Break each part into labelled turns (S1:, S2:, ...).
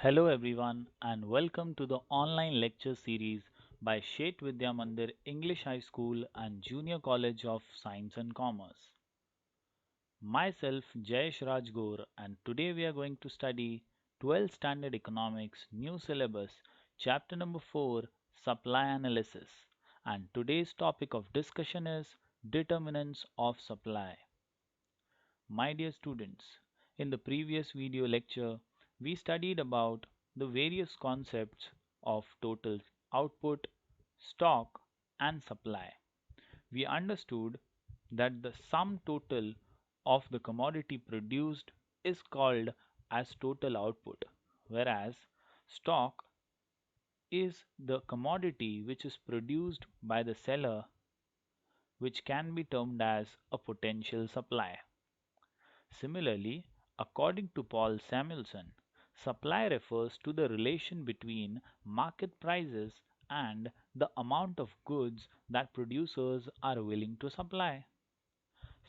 S1: Hello everyone and welcome to the online lecture series by Shet Vidya Mandir English High School and Junior College of Science and Commerce. Myself Jayesh Rajgor and today we are going to study 12th Standard Economics new syllabus chapter number 4 Supply Analysis, and today's topic of discussion is determinants of supply. My dear students, in the previous video lecture, we studied about the various concepts of total output, stock, and supply. We understood that the sum total of the commodity produced is called as total output, whereas stock is the commodity which is produced by the seller, which can be termed as a potential supply. Similarly, according to Paul Samuelson, supply refers to the relation between market prices and the amount of goods that producers are willing to supply.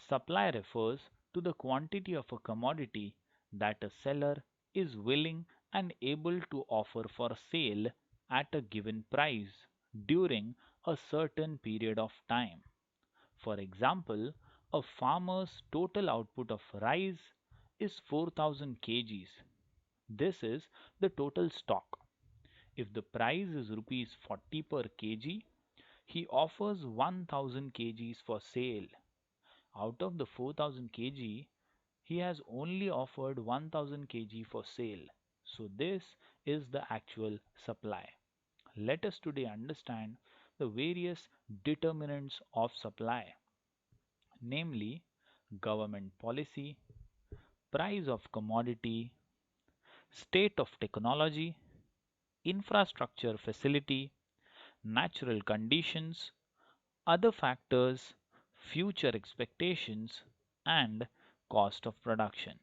S1: Supply refers to the quantity of a commodity that a seller is willing and able to offer for sale at a given price during a certain period of time. For example, a farmer's total output of rice is 4000 kgs. This is the total stock. If the price is rupees 40 per kg, he offers 1000 kgs for sale. Out of the 4000 kg, he has only offered 1000 kg for sale. So this is the actual supply. Let us today understand the various determinants of supply, namely government policy, price of commodity, state of technology, infrastructure facility, natural conditions, other factors, future expectations, and cost of production.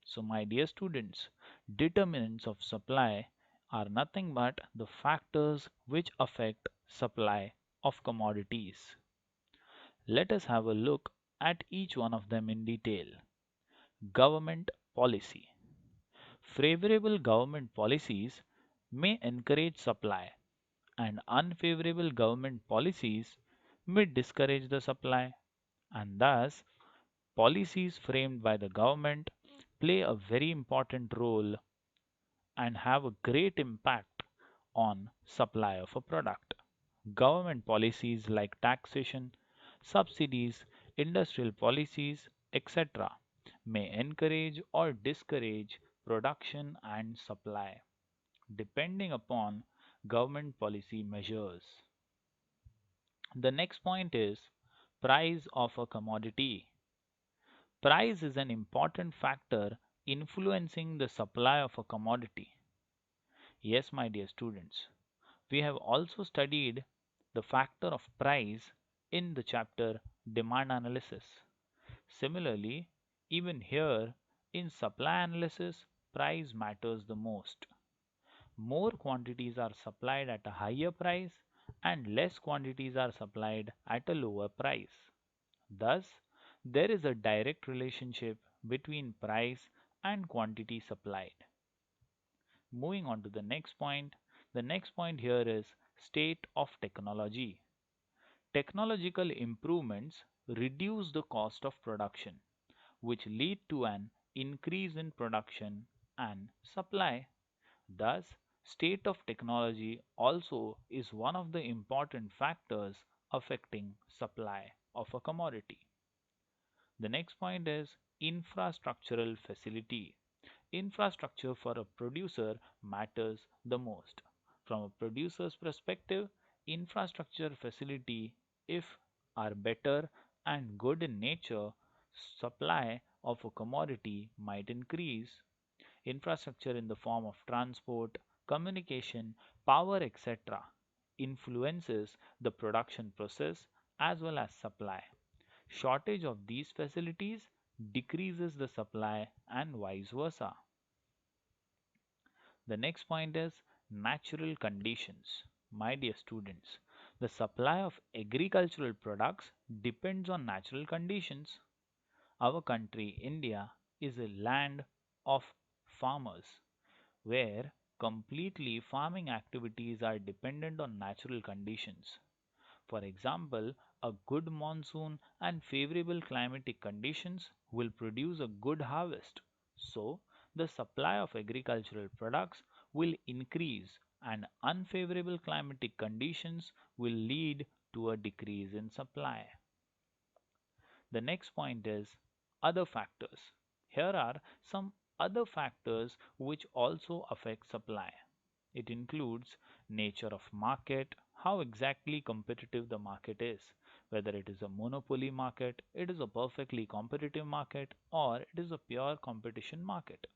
S1: So, my dear students, determinants of supply are nothing but the factors which affect supply of commodities. Let us have a look at each one of them in detail. Government policy. Favorable government policies may encourage supply, and unfavorable government policies may discourage the supply, and thus policies framed by the government play a very important role and have a great impact on supply of a product. Government policies like taxation, subsidies, industrial policies, etc., may encourage or discourage production and supply, depending upon government policy measures. The next point is price of a commodity. Price is an important factor influencing the supply of a commodity. Yes, my dear students, we have also studied the factor of price in the chapter demand analysis. Similarly, even here in supply analysis, price matters the most. More quantities are supplied at a higher price and less quantities are supplied at a lower price. Thus, there is a direct relationship between price and quantity supplied. Moving on to the next point here is state of technology. Technological improvements reduce the cost of production, which lead to an increase in production and supply. Thus, state of technology also is one of the important factors affecting supply of a commodity. The next point is infrastructural facility. Infrastructure for a producer matters the most. From a producer's perspective, infrastructure facility, if are better and good in nature, supply of a commodity might increase. Infrastructure in the form of transport, communication, power, etc., influences the production process as well as supply. Shortage of these facilities decreases the supply and vice versa. The next point is natural conditions. My dear students, the supply of agricultural products depends on natural conditions. Our country, India, is a land of farmers where completely, farming activities are dependent on natural conditions. For example, a good monsoon and favorable climatic conditions will produce a good harvest. So, the supply of agricultural products will increase, and unfavorable climatic conditions will lead to a decrease in supply. The next point is other factors. Here are some other factors which also affect supply. It includes nature of market, how exactly competitive the market is, whether it is a monopoly market, it is a perfectly competitive market, or it is a pure competition market,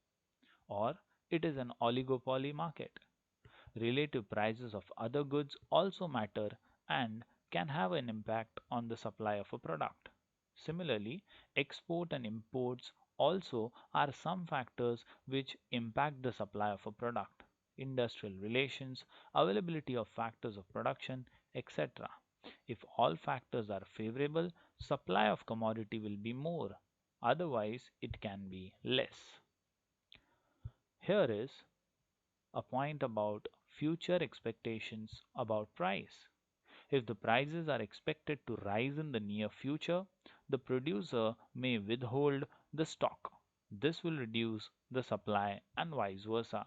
S1: or it is an oligopoly market. Relative prices of other goods also matter and can have an impact on the supply of a product. Similarly, export and imports also are some factors which impact the supply of a product. Industrial relations, availability of factors of production, etc. If all factors are favorable, supply of commodity will be more. Otherwise, it can be less. Here is a point about future expectations about price. If the prices are expected to rise in the near future, the producer may withhold the stock. This will reduce the supply and vice versa.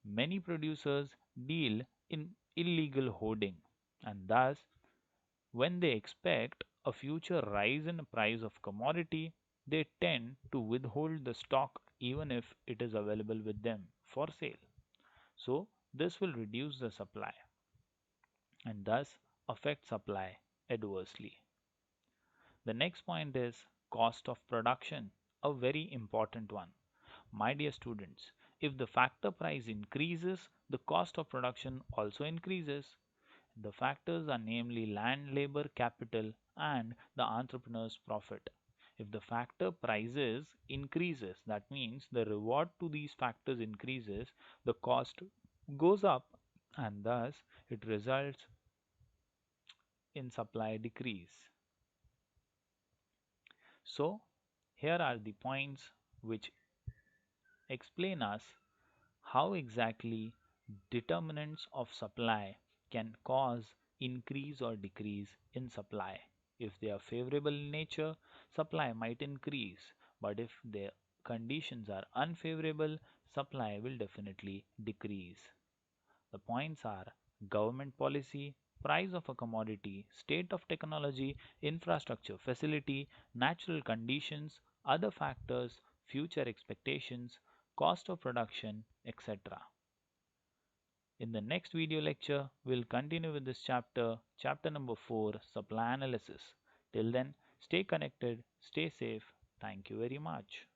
S1: Many producers deal in illegal hoarding, and thus, when they expect a future rise in the price of commodity, they tend to withhold the stock even if it is available with them for sale. So, this will reduce the supply and thus affect supply adversely. The next point is cost of production, a very important one. My dear students, if the factor price increases, the cost of production also increases. The factors are namely land, labor, capital, and the entrepreneur's profit. If the factor prices increases, that means the reward to these factors increases, the cost goes up, and thus it results in supply decrease. So, here are the points which explain us how exactly determinants of supply can cause increase or decrease in supply. If they are favorable in nature, supply might increase, but if the conditions are unfavorable, supply will definitely decrease. The points are government policy, price of a commodity, state of technology, infrastructure facility, natural conditions, other factors, future expectations, cost of production, etc. In the next video lecture, we'll continue with this chapter, chapter number 4, supply analysis. Till then, stay connected, stay safe. Thank you very much.